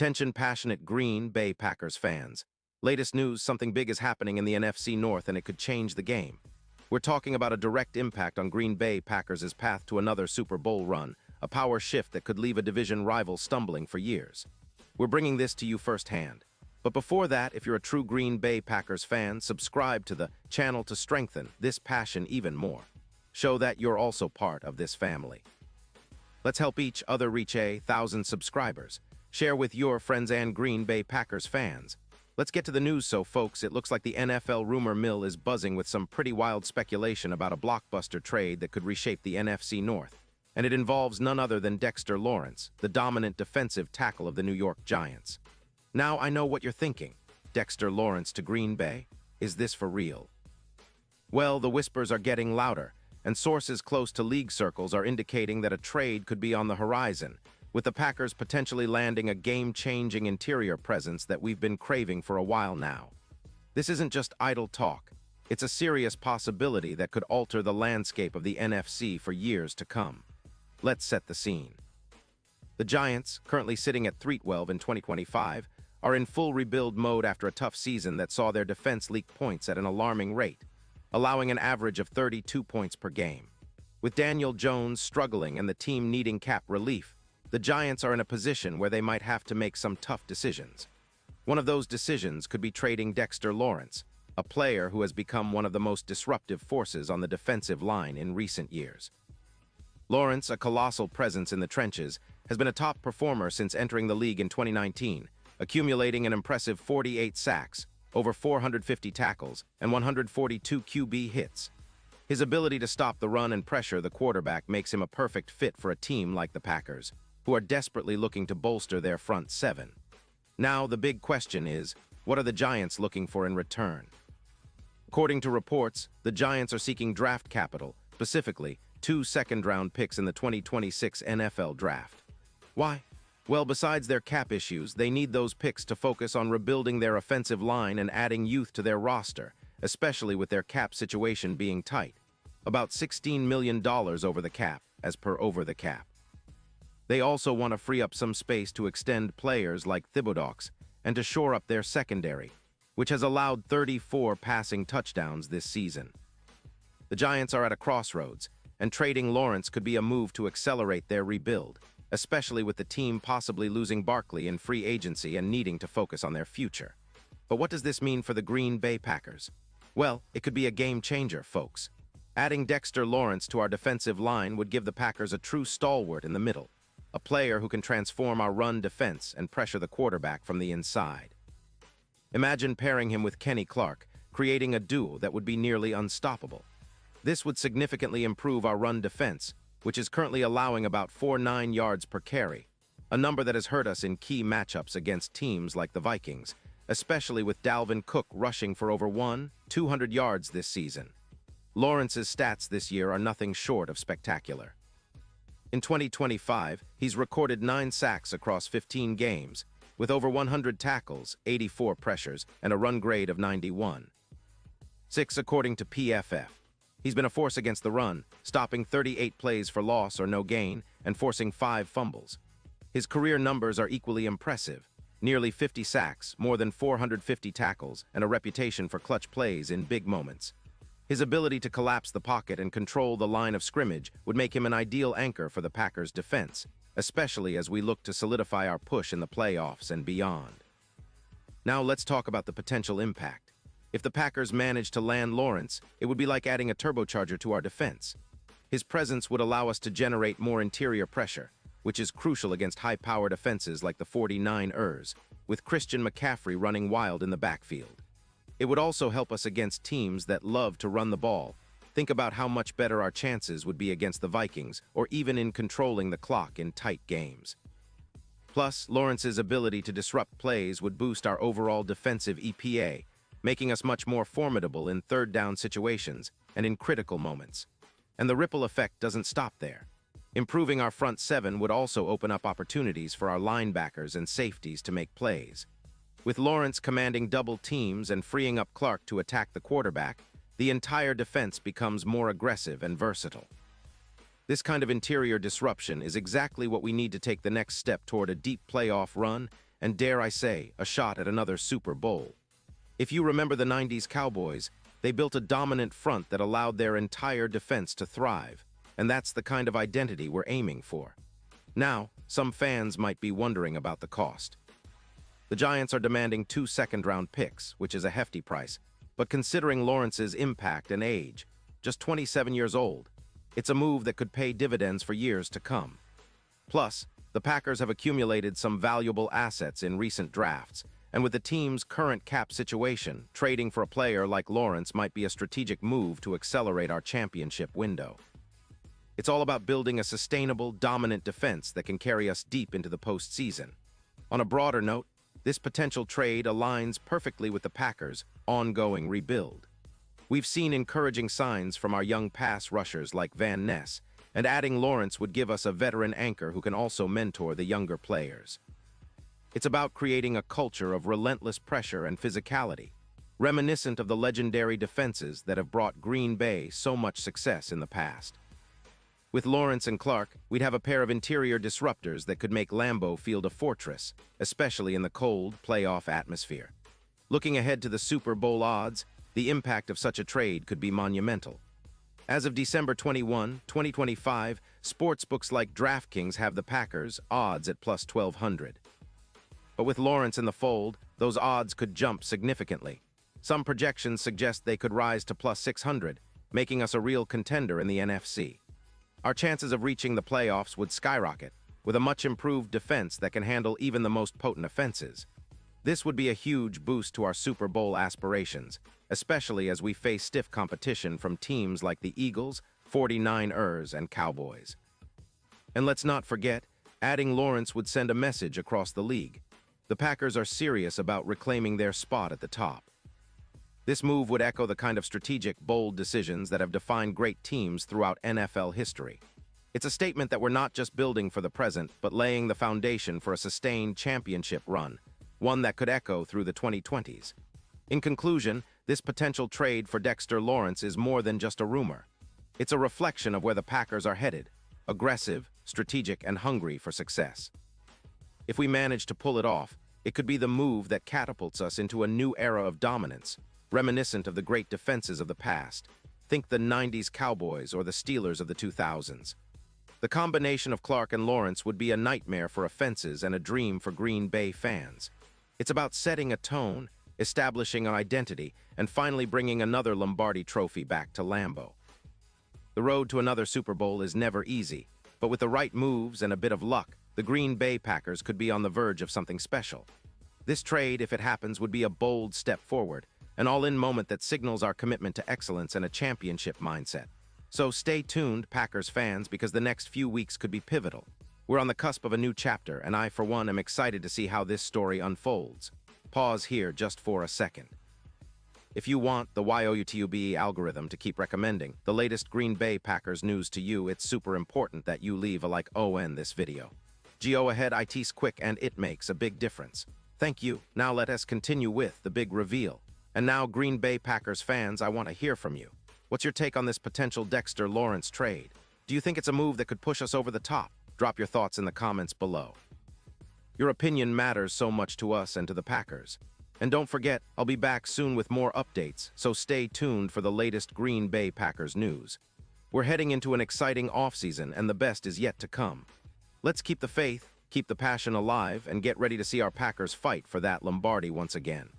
Attention passionate Green Bay Packers fans. Latest news, something big is happening in the NFC North and it could change the game. We're talking about a direct impact on Green Bay Packers' path to another Super Bowl run, a power shift that could leave a division rival stumbling for years. We're bringing this to you firsthand. But before that, if you're a true Green Bay Packers fan, subscribe to the channel to strengthen this passion even more. Show that you're also part of this family. Let's help each other reach 1,000 subscribers. Share with your friends and Green Bay Packers fans. Let's get to the news, folks. It looks like the NFL rumor mill is buzzing with some pretty wild speculation about a blockbuster trade that could reshape the NFC North. And it involves none other than Dexter Lawrence, the dominant defensive tackle of the New York Giants. Now I know what you're thinking. Dexter Lawrence to Green Bay? Is this for real? Well, the whispers are getting louder, and sources close to league circles are indicating that a trade could be on the horizon, with the Packers potentially landing a game-changing interior presence that we've been craving for a while now. This isn't just idle talk. It's a serious possibility that could alter the landscape of the NFC for years to come. Let's set the scene. The Giants, currently sitting at 3-12 in 2025, are in full rebuild mode after a tough season that saw their defense leak points at an alarming rate, allowing an average of 32 points per game. With Daniel Jones struggling and the team needing cap relief, the Giants are in a position where they might have to make some tough decisions. One of those decisions could be trading Dexter Lawrence, a player who has become one of the most disruptive forces on the defensive line in recent years. Lawrence, a colossal presence in the trenches, has been a top performer since entering the league in 2019, accumulating an impressive 48 sacks, over 450 tackles, and 142 QB hits. His ability to stop the run and pressure the quarterback makes him a perfect fit for a team like the Packers, who are desperately looking to bolster their front seven. Now, the big question is, what are the Giants looking for in return? According to reports, the Giants are seeking draft capital, specifically 2 second-round picks in the 2026 NFL Draft. Why? Well, besides their cap issues, they need those picks to focus on rebuilding their offensive line and adding youth to their roster, especially with their cap situation being tight. About $16 million over the cap, as per Over the Cap. They also want to free up some space to extend players like Thibodeaux and to shore up their secondary, which has allowed 34 passing touchdowns this season. The Giants are at a crossroads, and trading Lawrence could be a move to accelerate their rebuild, especially with the team possibly losing Barkley in free agency and needing to focus on their future. But what does this mean for the Green Bay Packers? Well, it could be a game changer, folks. Adding Dexter Lawrence to our defensive line would give the Packers a true stalwart in the middle, a player who can transform our run defense and pressure the quarterback from the inside. Imagine pairing him with Kenny Clark, creating a duo that would be nearly unstoppable. This would significantly improve our run defense, which is currently allowing about 4.9 yards per carry, a number that has hurt us in key matchups against teams like the Vikings, especially with Dalvin Cook rushing for over 200 yards this season. Lawrence's stats this year are nothing short of spectacular. In 2025, he's recorded 9 sacks across 15 games, with over 100 tackles, 84 pressures, and a run grade of 91. 6 according to PFF. He's been a force against the run, stopping 38 plays for loss or no gain and forcing 5 fumbles. His career numbers are equally impressive. Nearly 50 sacks, more than 450 tackles, and a reputation for clutch plays in big moments. His ability to collapse the pocket and control the line of scrimmage would make him an ideal anchor for the Packers' defense, especially as we look to solidify our push in the playoffs and beyond. Now let's talk about the potential impact. If the Packers manage to land Lawrence, it would be like adding a turbocharger to our defense. His presence would allow us to generate more interior pressure, which is crucial against high-powered offenses like the 49ers, with Christian McCaffrey running wild in the backfield. It would also help us against teams that love to run the ball. Think about how much better our chances would be against the Vikings, or even in controlling the clock in tight games. Plus, Lawrence's ability to disrupt plays would boost our overall defensive EPA, making us much more formidable in third-down situations and in critical moments. And the ripple effect doesn't stop there. Improving our front seven would also open up opportunities for our linebackers and safeties to make plays. With Lawrence commanding double teams and freeing up Clark to attack the quarterback, the entire defense becomes more aggressive and versatile. This kind of interior disruption is exactly what we need to take the next step toward a deep playoff run and dare I say, a shot at another Super Bowl. If you remember the 90s Cowboys, they built a dominant front that allowed their entire defense to thrive, and that's the kind of identity we're aiming for. Now, some fans might be wondering about the cost. The Giants are demanding 2 second-round picks, which is a hefty price, but considering Lawrence's impact and age, just 27 years old, it's a move that could pay dividends for years to come. Plus, the Packers have accumulated some valuable assets in recent drafts, and with the team's current cap situation, trading for a player like Lawrence might be a strategic move to accelerate our championship window. It's all about building a sustainable, dominant defense that can carry us deep into the postseason. On a broader note, this potential trade aligns perfectly with the Packers' ongoing rebuild. We've seen encouraging signs from our young pass rushers like Van Ness, and adding Lawrence would give us a veteran anchor who can also mentor the younger players. It's about creating a culture of relentless pressure and physicality, reminiscent of the legendary defenses that have brought Green Bay so much success in the past. With Lawrence and Clark, we'd have a pair of interior disruptors that could make Lambeau Field a fortress, especially in the cold, playoff atmosphere. Looking ahead to the Super Bowl odds, the impact of such a trade could be monumental. As of December 21, 2025, sportsbooks like DraftKings have the Packers odds at plus 1,200. But with Lawrence in the fold, those odds could jump significantly. Some projections suggest they could rise to plus 600, making us a real contender in the NFC. Our chances of reaching the playoffs would skyrocket, with a much improved defense that can handle even the most potent offenses. This would be a huge boost to our Super Bowl aspirations, especially as we face stiff competition from teams like the Eagles, 49ers, and Cowboys. And let's not forget, adding Lawrence would send a message across the league. The Packers are serious about reclaiming their spot at the top. This move would echo the kind of strategic, bold decisions that have defined great teams throughout NFL history. It's a statement that we're not just building for the present, but laying the foundation for a sustained championship run, one that could echo through the 2020s. In conclusion, this potential trade for Dexter Lawrence is more than just a rumor. It's a reflection of where the Packers are headed, aggressive, strategic, and hungry for success. If we manage to pull it off, it could be the move that catapults us into a new era of dominance, reminiscent of the great defenses of the past. Think the 90s Cowboys or the Steelers of the 2000s. The combination of Clark and Lawrence would be a nightmare for offenses and a dream for Green Bay fans. It's about setting a tone, establishing an identity, and finally bringing another Lombardi trophy back to Lambeau. The road to another Super Bowl is never easy, but with the right moves and a bit of luck, the Green Bay Packers could be on the verge of something special. This trade, if it happens, would be a bold step forward, an all-in moment that signals our commitment to excellence and a championship mindset. So stay tuned, Packers fans, because the next few weeks could be pivotal. We're on the cusp of a new chapter, and I, for one, am excited to see how this story unfolds. Pause here just for a second. If you want the YOUTUBE algorithm to keep recommending the latest Green Bay Packers news to you, it's super important that you leave a like on this video. Go ahead, it's quick and it makes a big difference. Thank you. Now let us continue with the big reveal. And now, Green Bay Packers fans, I want to hear from you. What's your take on this potential Dexter Lawrence trade? Do you think it's a move that could push us over the top? Drop your thoughts in the comments below. Your opinion matters so much to us and to the Packers. And don't forget, I'll be back soon with more updates, so stay tuned for the latest Green Bay Packers news. We're heading into an exciting offseason, and the best is yet to come. Let's keep the faith, keep the passion alive, and get ready to see our Packers fight for that Lombardi once again.